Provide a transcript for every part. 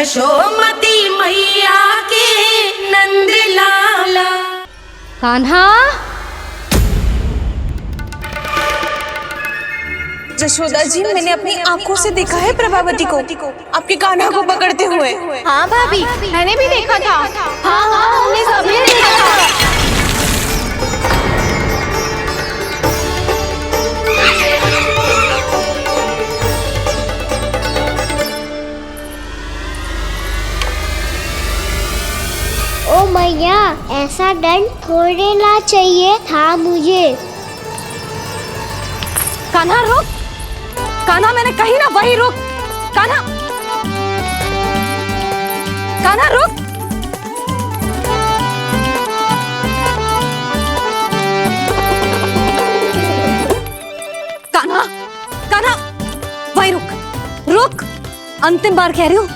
यशोमती मैया के नंद लाला। कान्हा, यशोदा जी, मैंने अपनी आंखों से देखा है प्रभावती को आपके कान्हा को पकड़ते हुए। हाँ भाभी, मैंने भी देखा था। हाँ हाँ, हमने सबने देखा था। ओ मैया, ऐसा दंड थोड़े ना चाहिए था मुझे। कान्हा रुक, कान्हा मैंने कही ना वही रुक। कान्हा, कान्हा रुक। कान्हा, कान्हा वही रुक, रुक। अंतिम बार कह रही हूँ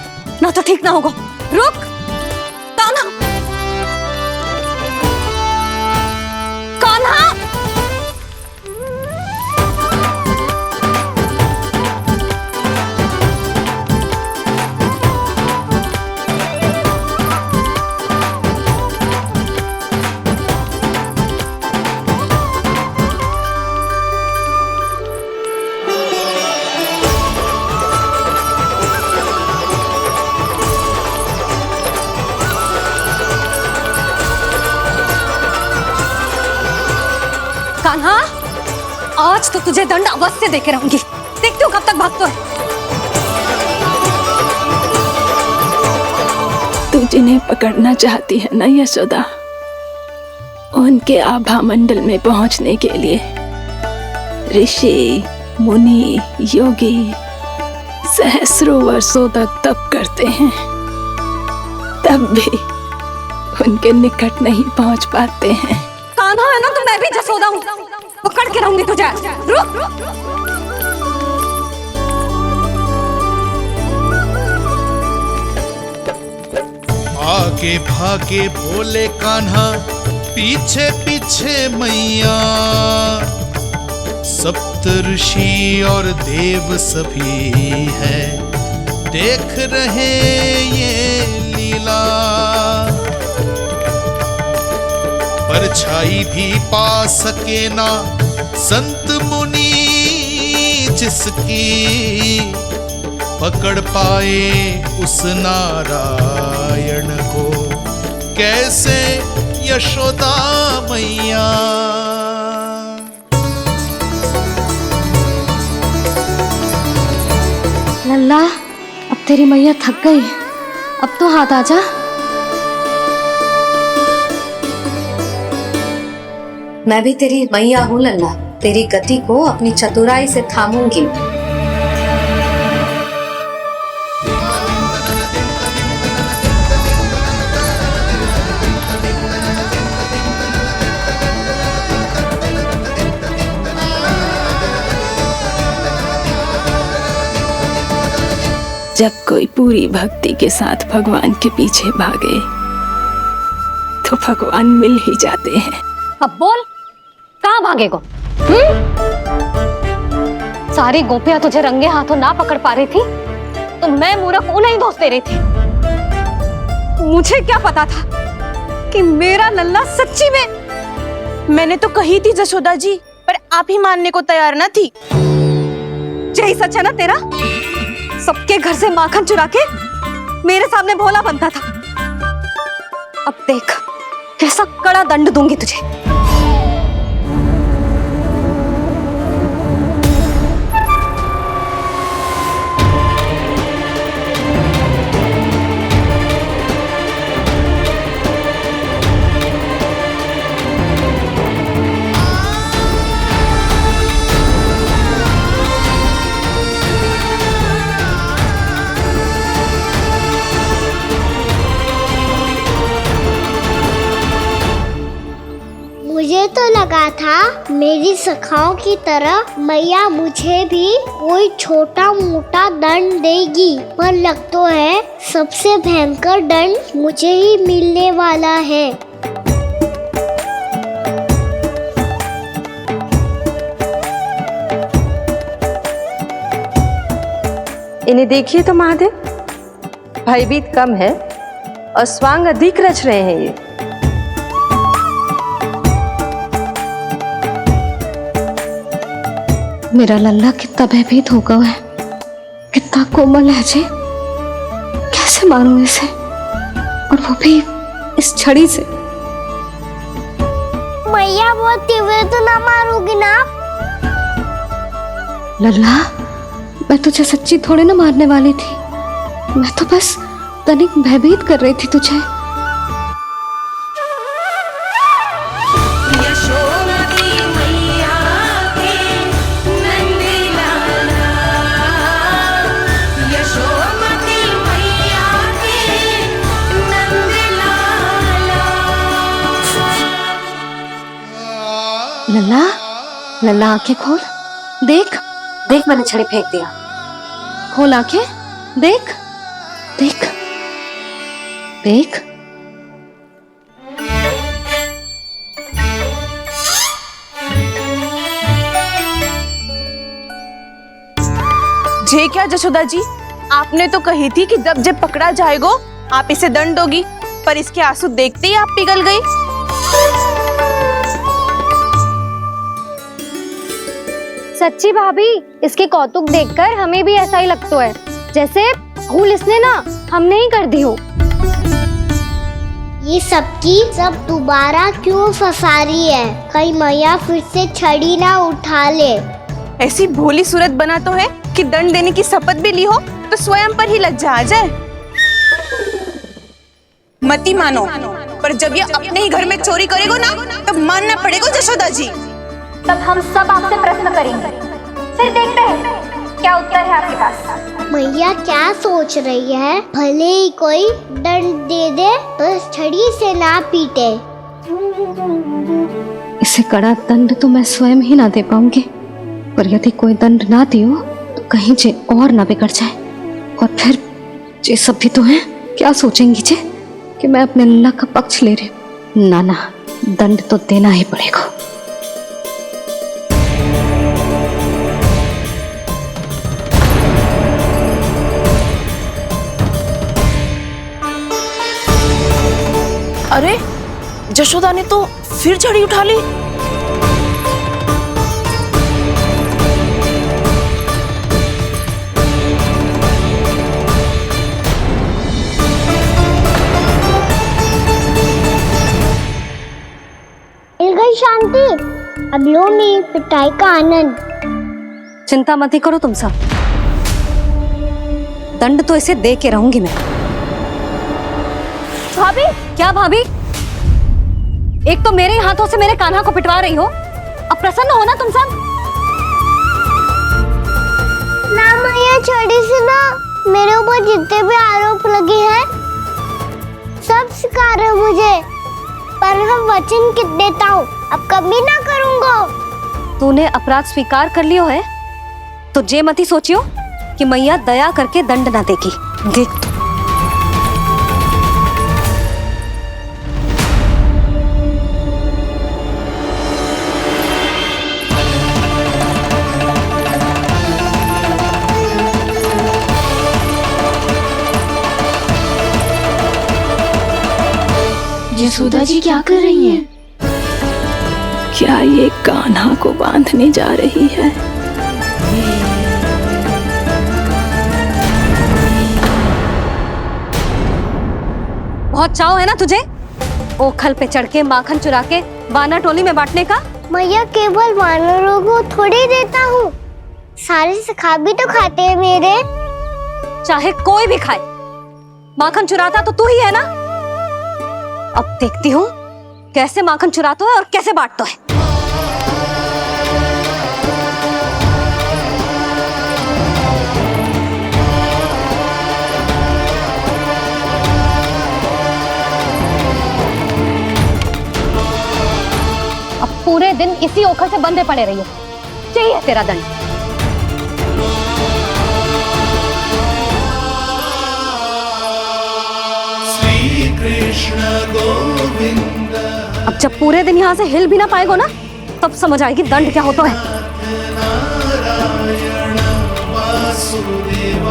ना, तो ठीक ना होगा। रुक कान्हा, कान्हा। कान्हा, आज तो तुझे दंड अवश्य देके रहूंगी। देखती हूँ कब तक भागता है। तू जिन्हें पकड़ना चाहती है ना यशोदा, उनके आभा मंडल में पहुंचने के लिए ऋषि, मुनि, योगी सहस्रों वर्षों तक तप करते हैं, तब भी उनके निकट नहीं पहुंच पाते हैं। कान्हा है ना, तो मैं भी जसोदा हूँ, पकड़ के रहूंगी तुझे। रुक। आगे भागे भोले कान्हा, पीछे पीछे मैया, सप्त ऋषि और देव सभी है, देख रहे ये लीला। परछाई भी पा सके ना संत मुनि जिसकी, पकड़ पाए उस नारायण को कैसे यशोदा मैया। लल्ला, अब तेरी मैया थक गई, अब तो हाथ आजा। मैं भी तेरी मैया हूँ लल्ला, तेरी गति को अपनी चतुराई से थामूंगी। जब कोई पूरी भक्ति के साथ भगवान के पीछे भागे तो भगवान मिल ही जाते हैं। अब बोल, कहाँ भागेगा? सारी गोपियां तुझे रंगे हाथों ना पकड़ पा रही थी, तो मैं मूर्ख उन्हें ही दोष दे रही थी। मुझे क्या पता था कि मेरा लल्ला सच्ची में। मैंने तो कही थी यशोदा जी, पर आप ही मानने को तैयार न थी। यही सच है ना तेरा? सबके घर से माखन चुरा के मेरे सामने भोला बनता था। अब देख कैसा कड़ा दंड दूंगी तुझे। मुझे तो लगा था मेरी सखाओं की तरह मैया मुझे भी कोई छोटा मोटा दंड देगी, पर लग तो है सबसे भयंकर दंड मुझे ही मिलने वाला है। इन्हें देखिए तो महादेव, भयभीत कम है और स्वांग अधिक रच रहे हैं ये। मेरा लल्ला कितना भयभीत हो गया है, कितना कोमल है जी। कैसे मारूं इसे, और वो भी इस छड़ी से। मैया बहुत तीव्र तो ना मारोगी ना? लल्ला, मैं तुझे सच्ची थोड़े ना मारने वाली थी, मैं तो बस तनिक भयभीत कर रही थी तुझे। यशोमती मैया के नंद लाला, यशोमती मैया के नंद लाला। लल्ला, लल्ला आंखें खोल, देख देख मैंने छड़ी फेंक दिया। खोल आंखें, देख देख देख। जे क्या जशोदा जी, आपने तो कही थी कि जब पकड़ा जाएगा आप इसे दंड दोगी, पर इसके आंसू देखते ही आप पिघल गई। सच्ची भाभी, इसके कौतुक देखकर हमें भी ऐसा ही लगता है जैसे भूल इसने ना हमने ही कर दी हो। ये सबकी सब दोबारा क्यों फंसा रही है? कहीं मैया फिर से छड़ी ना उठा ले। ऐसी भोली सूरत बना तो है कि दंड देने की शपथ भी ली हो तो स्वयं पर ही लज्जा आ जाए। मती मानो, पर जब ये अपने ही घर में चोरी करेगा ना तब मानना पड़ेगा जशोदा जी। तब हम सब आपसे प्रश्न करेंगे, फिर देखते हैं क्या उत्तर है आपके पास। मैया क्या सोच रही है? भले ही कोई दंड दे दे, बस छड़ी से ना पीटे। इसे कड़ा दंड तो मैं स्वयं ही ना दे पाऊंगी, पर यदि कोई दंड ना दियो तो कहीं जे और ना बिगड़ जाए, और फिर जे सब भी तो हैं, क्या सोचेंगी जे कि मैं अपने लल्ला का पक्ष ले रही हूँ। ना ना, दंड तो देना ही पड़ेगा। अरे जशोदा ने तो फिर छड़ी उठा ली। मिल गई शांति, अब लो मेरी पिटाई का आनंद। चिंता मत ही करो तुम सब, दंड तो इसे दे के रहूंगी मैं। भाभी, क्या भाभी? एक तो मेरे हाथों से मेरे कान्हा को पिटवा रही हो, अब प्रसन्न हो ना तुम सब? ना मैया, छड़ी से ना मेरे ऊपर जितने भी आरोप लगे हैं सब स्वीकार है मुझे, पर हम वचन देता हूँ अब कभी ना करूँगा। तूने अपराध स्वीकार कर लियो है तो जे मत ही सोचियो कि मैया दया करके दंड ना देगी। देख तू। यशोदा जी क्या कर रही हैं? क्या ये कान्हा को बांधने जा रही है? बहुत चाव है ना तुझे ओखल पे चढ़ के माखन चुरा के वानर टोली में बांटने का? मैया, केवल वानरों को थोड़ी देता हूँ, सारे सखा भी तो खाते हैं मेरे। चाहे कोई भी खाए, माखन चुराता तो तू ही है ना। अब देखती हूँ कैसे माखन चुराता है और कैसे बांटता है। अब पूरे दिन इसी ओखल से बंधे पड़े रहिए, चाहिए तेरा दंड। श्री कृष्ण गोविंद। अब जब पूरे दिन यहाँ से हिल भी ना पाएगो ना, तब समझ आएगी दंड क्या होता है। नारायण वासुदेव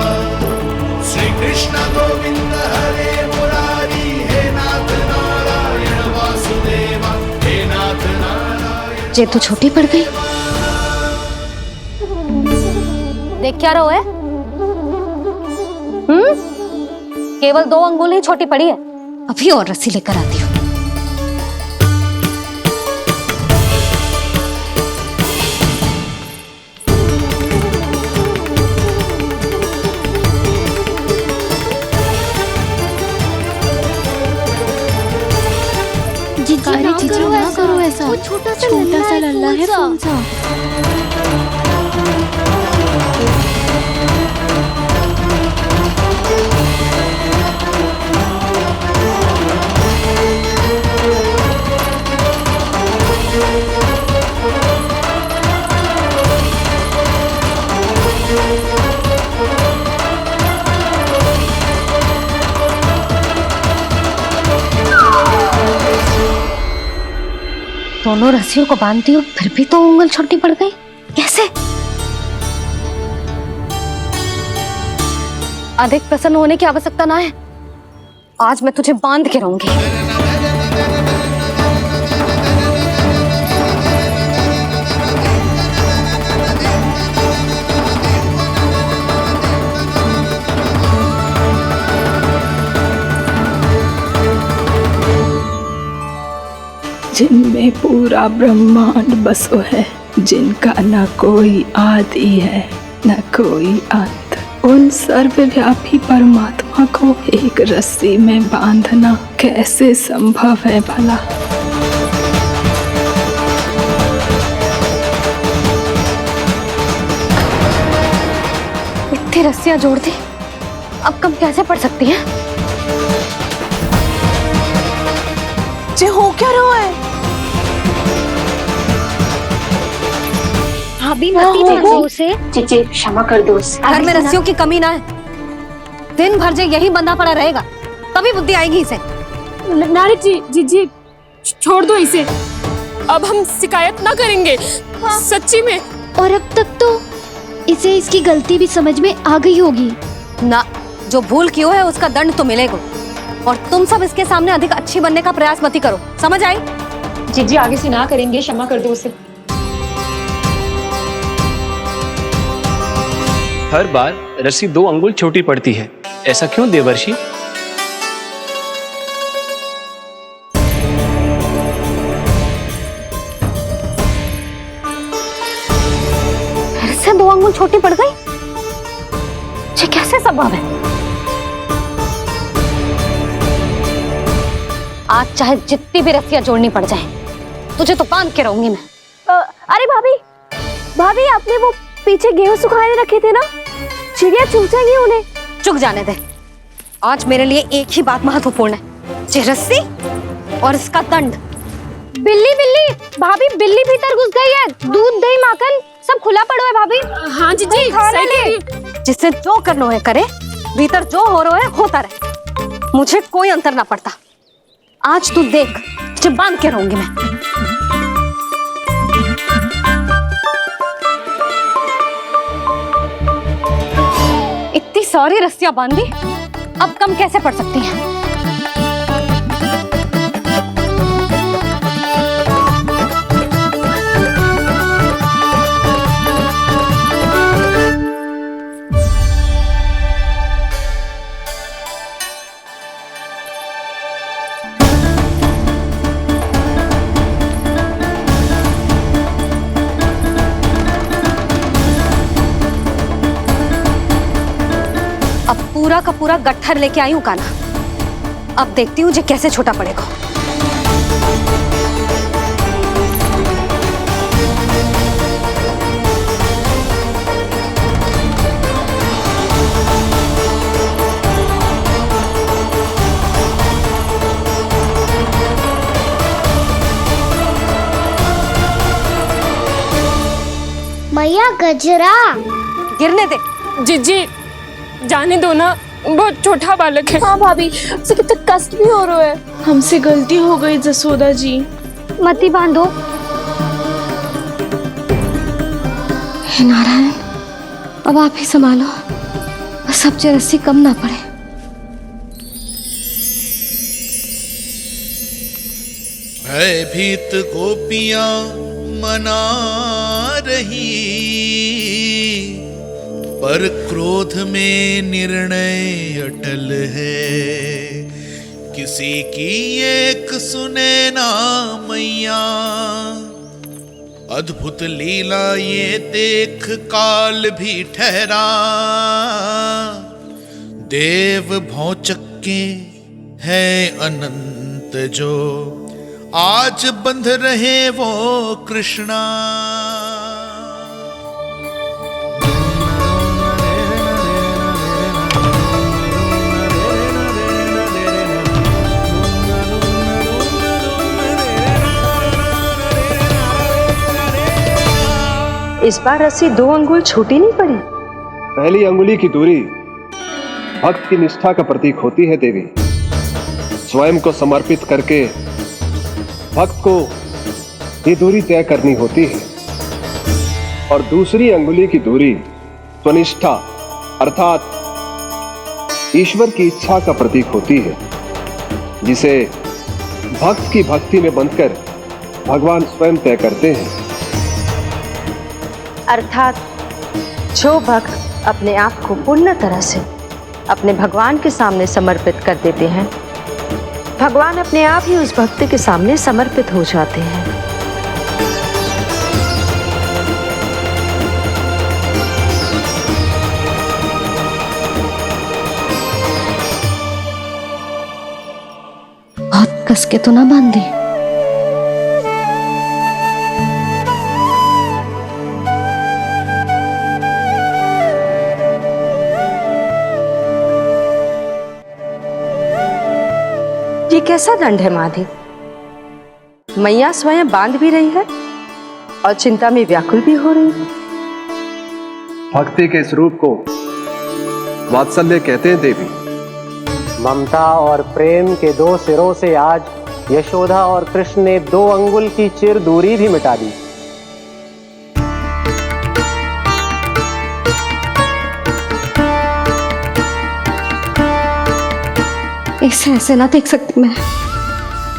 श्री कृष्ण गोविंद हरे मुरारी, हे नाथ नारायण वासुदेवा, हे नाथ नारायण। जे तो छोटी पड़ गई। देख क्या रहो है? केवल 2 अंगुल ही छोटी पड़ी है। अभी और रस्सी लेकर आती हूँ। अरे जीजू ना करो ऐसा, छोटा सा लल्ला है कौन सा? दोनों रस्सियों को बांधती हूँ, फिर भी तो उंगल छोटी पड़ गई। कैसे? अधिक प्रसन्न होने की आवश्यकता ना है। आज मैं तुझे बांध के रहूंगी। जिनमें पूरा ब्रह्मांड बसो है, जिनका न कोई आदि है न कोई अंत, उन सर्वव्यापी परमात्मा को एक रस्सी में बांधना कैसे संभव है भला? इतनी रस्सियां जोड़ दी, अब कम कैसे पड़ सकती हैं? जे हो क्या रहा है? भाभी मती बांधो उसे। जीजी क्षमा कर दो उसे। घर में रस्सियों की कमी ना है। दिन भर जो यही बंधा पड़ा रहेगा, तभी बुद्धि आएगी इसे। नारी जी जीजी छोड़ दो इसे, अब हम शिकायत ना करेंगे। सच्ची में। और अब तक तो इसे इसकी गलती भी समझ में आ गई होगी ना। जो भूल की है उसका दंड तो मिलेगा। और तुम सब इसके सामने अधिक अच्छी बनने का प्रयास मत करो, समझ आई? जीजी आगे से ना करेंगे, क्षमा कर दो उसे। हर बार रस्सी 2 अंगुल छोटी पड़ती है, ऐसा क्यों देवर्षि? फिर से 2 अंगुल छोटी पड़ गई? ये कैसे संभव है? आज चाहे जितनी भी रस्सियां जोड़नी पड़ जाए, तुझे तो बांध के रहूंगी मैं। अरे भाभी आपने वो पीछे गेहूं सुखाए रखे थे ना, चिड़िया चुग जाएंगी उन्हें। चुक जाने दे। आज मेरे लिए एक ही बात महत्वपूर्ण है, ये रस्सी और इसका दंड। बिल्ली भाभी, बिल्ली भीतर घुस गई है। दूध दही माखन सब खुला पड़ा है भाभी। हाँ जीजी सही कह रही है। जिससे जो करना है करे, भीतर जो हो रहा है होता रहे, मुझे कोई अंतर ना पड़ता। आज तू देख, तुझे बांध के रहूंगी मैं। इतनी सारी रस्सियां बांधी, अब कम कैसे पड़ सकती हैं? अब पूरा का पूरा गट्ठर लेके आई हूं काना। अब देखती हूँ जे कैसे छोटा पड़ेगा। मैया गजरा गिरने दे। जीजी जाने दो ना, बहुत छोटा बालक है। हाँ भाभी, उसे कितना कष्ट भी हो रहा है। हमसे गलती हो गई जसोदा जी। मती बांधो। हे नारायण, अब आप ही संभालो, बस अब रस्सी कम ना पड़े। भयभीत गोपियां मना रही, पर क्रोध में निर्णय अटल है। किसी की एक सुने ना मैया, अद्भुत लीला ये देख काल भी ठहरा। देव भौचक्के है अनंत जो, आज बंध रहे वो कृष्णा। इस बार रस्सी 2 अंगुल छोटी नहीं पड़ी। पहली अंगुली की दूरी भक्त की निष्ठा का प्रतीक होती है देवी। स्वयं को समर्पित करके भक्त को ये दूरी तय करनी होती है। और दूसरी अंगुली की दूरी स्वनिष्ठा अर्थात ईश्वर की इच्छा का प्रतीक होती है, जिसे भक्त की भक्ति में बंधकर भगवान स्वयं तय करते हैं। अर्थात जो भक्त अपने आप को पूर्ण तरह से अपने भगवान के सामने समर्पित कर देते हैं, भगवान अपने आप ही उस भक्त के सामने समर्पित हो जाते हैं। बहुत कस के तो ना बांधी। ये कैसा दंड है माधी? मैया स्वयं बांध भी रही है और चिंता में व्याकुल भी हो रही है। भक्ति के इस रूप को वात्सल्य कहते हैं देवी। ममता और प्रेम के 2 सिरों से आज यशोदा और कृष्ण ने 2 अंगुल की चिर दूरी भी मिटा दी। इसे ऐसे ना देख सकती मैं,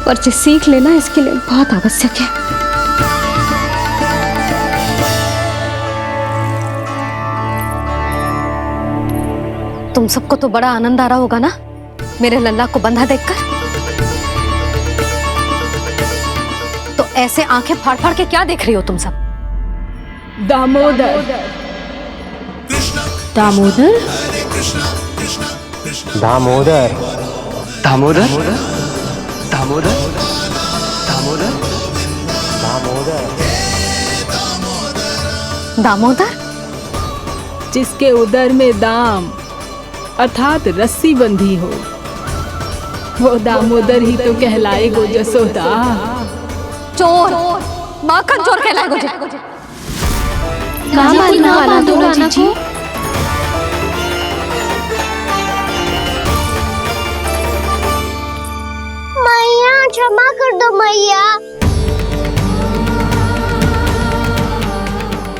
पर जो सीख लेना इसके लिए बहुत आवश्यक है। तुम सबको तो बड़ा आनंद आ रहा होगा ना मेरे लल्ला को बंधा देखकर। तो ऐसे आंखें फाड़ फाड़ के क्या देख रही हो तुम सब? दामोदर। दामोदर? दामोदर। दामोदर दामोदर दामोदर दामोदर। दामोदर? जिसके उदर में दाम अर्थात रस्सी बंधी हो, वो दामोदर ही तो कहलाए गो जसोदा। चोर, माखन चोर कहलाए गो। ना जी। मैया क्षमा कर दो मैया।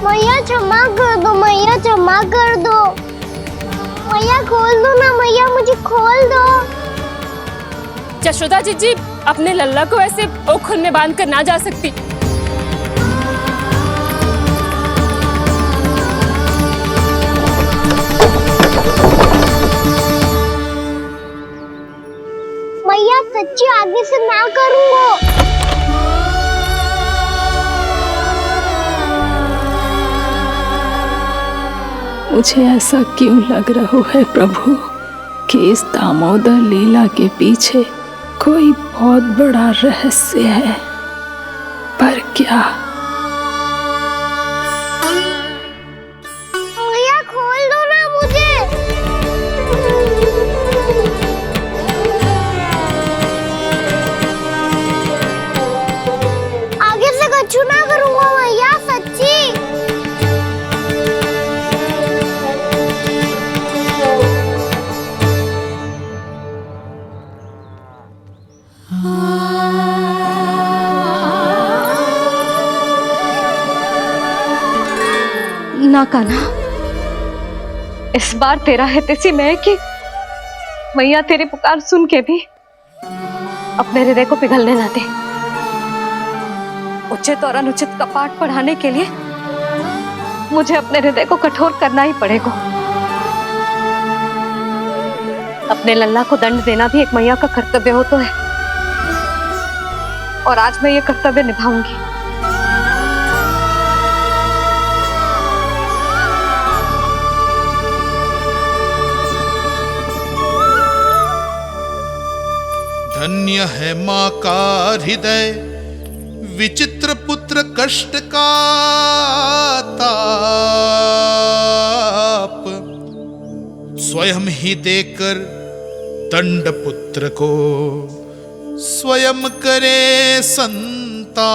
मैया क्षमा कर दो, मैया क्षमा कर दो। मैया खोल दो ना मैया, मुझे खोल दो। यशोदा जी अपने लल्ला को ऐसे ओखल में बांध कर ना जा सकती। मैया सच्ची आगे से ना करूंगा। मुझे ऐसा क्यों लग रहा है प्रभु कि इस दामोदर लीला के पीछे कोई बहुत बड़ा रहस्य है, पर क्या? मैया खोल दो ना मुझे। आगे से कछु ना करूंगा मैया, सच्ची। ना कान्हा, इस बार तेरा है तेसी मैं कि मैया तेरी पुकार सुन के भी अपने हृदय को पिघलने ना दे। उचित और अनुचित का पाठ पढ़ाने के लिए मुझे अपने हृदय को कठोर करना ही पड़ेगा। अपने लल्ला को दंड देना भी एक मैया का कर्तव्य हो तो है, और आज मैं ये कर्तव्य निभाऊंगी। धन्य है माँ का हृदय, विचित्र पुत्र कष्ट का ताप, स्वयं ही देकर दंड पुत्र को स्वयं करे संताप।